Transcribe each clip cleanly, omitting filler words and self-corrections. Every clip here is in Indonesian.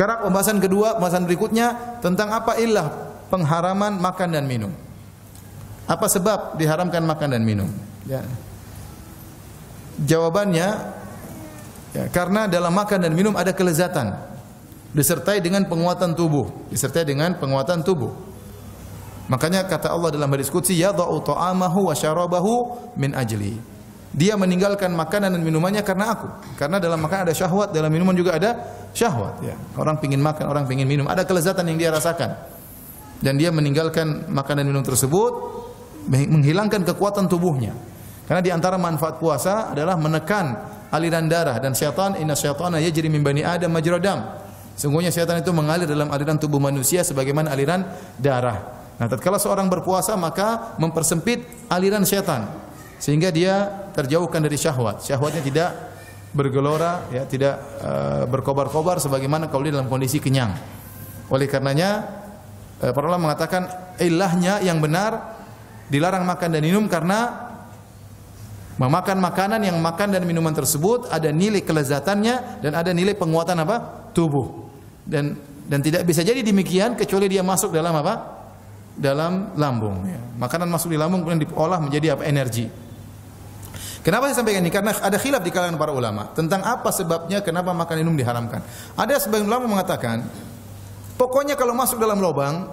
Sekarang pembahasan kedua, pembahasan berikutnya tentang apa ilah pengharaman makan dan minum. Apa sebab diharamkan makan dan minum? Ya. Jawabannya, ya, karena dalam makan dan minum ada kelezatan, disertai dengan penguatan tubuh, Makanya kata Allah dalam hadis qudsi, yadha'u ta'amahu wa syarabahu min ajli. Dia meninggalkan makanan dan minumannya karena aku. Karena dalam makanan ada syahwat, dalam minuman juga ada syahwat. Ya. Orang pingin makan, orang pingin minum. Ada kelezatan yang dia rasakan. Dan dia meninggalkan makanan dan minum tersebut, menghilangkan kekuatan tubuhnya. Karena di antara manfaat puasa adalah menekan aliran darah. Dan syaitan, inna syaitana yajri min bani adam majra dam. Sungguhnya syaitan itu mengalir dalam aliran tubuh manusia sebagaimana aliran darah. Nah, tatkala seorang berpuasa maka mempersempit aliran syaitan. Sehingga dia terjauhkan dari syahwat. Syahwatnya tidak bergelora, ya, tidak berkobar-kobar sebagaimana kalau dia dalam kondisi kenyang. Oleh karenanya para ulama mengatakan ilahnya yang benar dilarang makan dan minum karena memakan makanan yang makan dan minuman tersebut ada nilai kelezatannya dan ada nilai penguatan apa? Tubuh. Dan tidak bisa jadi demikian kecuali dia masuk dalam apa? Dalam lambung. Ya. Makanan masuk di lambung kemudian diolah menjadi apa? Energi. Kenapa saya sampaikan ini? Karena ada khilaf di kalangan para ulama tentang apa sebabnya kenapa makan minum diharamkan. Ada sebagian ulama mengatakan, pokoknya kalau masuk dalam lubang,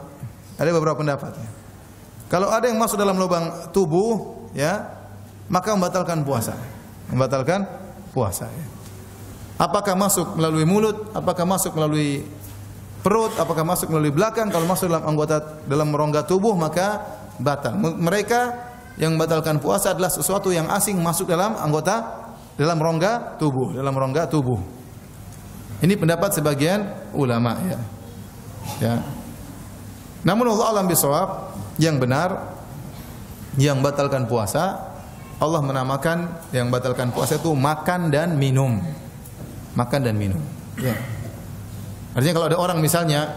ada beberapa pendapat. Ya. Kalau ada yang masuk dalam lubang tubuh, ya, maka membatalkan puasa. Membatalkan puasa. Ya. Apakah masuk melalui mulut? Apakah masuk melalui perut? Apakah masuk melalui belakang? Kalau masuk dalam anggota, dalam rongga tubuh, maka batal. Mereka yang membatalkan puasa adalah sesuatu yang asing masuk dalam anggota, dalam rongga tubuh. Ini pendapat sebagian ulama, ya. Ya. Namun Allah alam bisawab, yang benar, yang batalkan puasa, Allah menamakan yang batalkan puasa itu makan dan minum. Makan dan minum. Ya. Artinya kalau ada orang misalnya,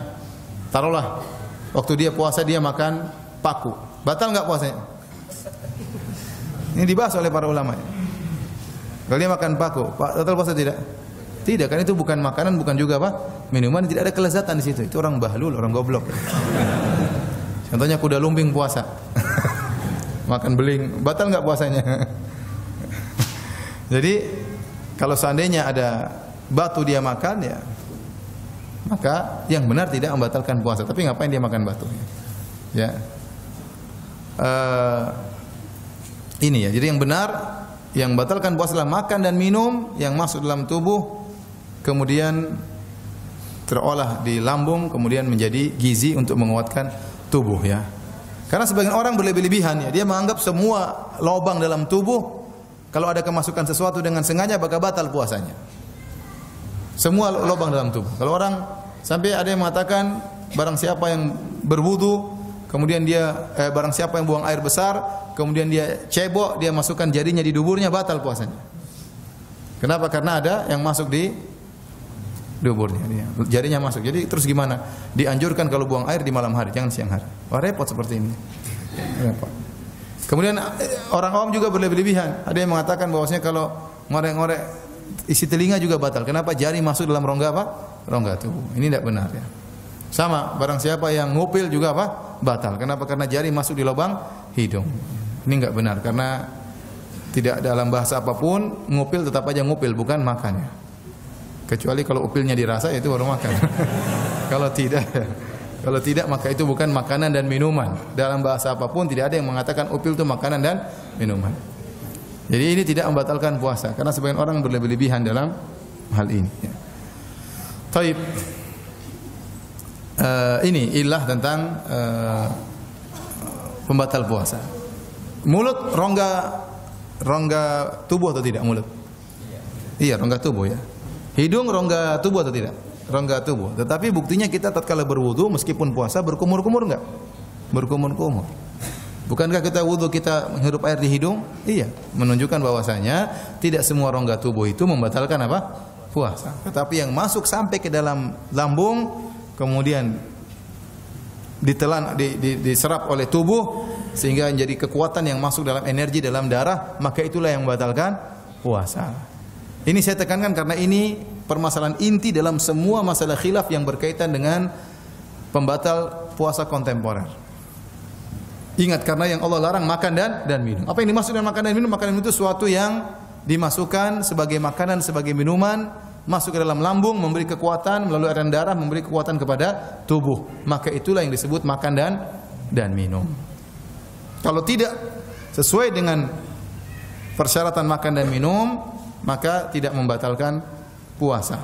taruhlah waktu dia puasa dia makan paku, batal nggak puasanya? Ini dibahas oleh para ulama. Kalau dia makan paku, batal puasa tidak? Tidak, kan itu bukan makanan, bukan juga apa? Minuman, tidak ada kelezatan di situ. Itu orang bahlul, orang goblok. Contohnya kuda lumping puasa. Makan beling, batal nggak puasanya? Jadi kalau seandainya ada batu dia makan, ya, maka yang benar tidak membatalkan puasa. Tapi ngapain dia makan batu? Ya. Ini ya, jadi yang benar yang batalkan puasa adalah makan dan minum yang masuk dalam tubuh kemudian terolah di lambung kemudian menjadi gizi untuk menguatkan tubuh, ya. Karena sebagian orang berlebih-lebihan, ya, dia menganggap semua lubang dalam tubuh kalau ada kemasukan sesuatu dengan sengaja maka batal puasanya. Semua lubang dalam tubuh. Kalau orang sampai ada yang mengatakan barang siapa yang berwudu kemudian dia barang siapa yang buang air besar, kemudian dia cebok, dia masukkan jarinya di duburnya, batal puasanya. Kenapa? Karena ada yang masuk di duburnya, jarinya masuk. Jadi terus gimana? Dianjurkan kalau buang air di malam hari, jangan siang hari. Wah, repot seperti ini. Repot. Kemudian orang awam juga berlebihan. Ada yang mengatakan bahwasanya kalau ngorek-ngorek isi telinga juga batal. Kenapa? Jari masuk dalam rongga apa? Rongga tubuh. Ini tidak benar, ya. Sama, barang siapa yang ngupil juga apa? Batal. Kenapa? Karena jari masuk di lubang hidung. Ini enggak benar karena tidak dalam bahasa apapun ngupil tetap aja ngupil, bukan makan, ya. Kecuali kalau upilnya dirasa itu baru makan. Kalau tidak maka itu bukan makanan dan minuman. Dalam bahasa apapun tidak ada yang mengatakan upil itu makanan dan minuman. Jadi ini tidak membatalkan puasa karena sebagian orang berlebihan dalam hal ini, ya. Taib. Ini ilah tentang pembatal puasa. Mulut rongga tubuh atau tidak mulut? Iya, rongga tubuh, ya. Hidung rongga tubuh atau tidak? Rongga tubuh. Tetapi buktinya kita tatkala berwudu meskipun puasa berkumur-kumur enggak? Berkumur-kumur. Bukankah kita wudu kita menghirup air di hidung? Iya, menunjukkan bahwasanya tidak semua rongga tubuh itu membatalkan apa? Puasa. Tetapi yang masuk sampai ke dalam lambung kemudian ditelan diserap oleh tubuh sehingga menjadi kekuatan yang masuk dalam energi dalam darah, maka itulah yang membatalkan puasa. Ini saya tekankan karena ini permasalahan inti dalam semua masalah khilaf yang berkaitan dengan pembatal puasa kontemporer. Ingat, karena yang Allah larang makan dan minum. Apa yang dimaksud dengan makan dan minum? Makan dan minum itu suatu yang dimasukkan sebagai makanan, sebagai minuman, masuk ke dalam lambung, memberi kekuatan, melalui aliran darah, memberi kekuatan kepada tubuh. Maka itulah yang disebut makan dan minum. Kalau tidak sesuai dengan persyaratan makan dan minum, maka tidak membatalkan puasa.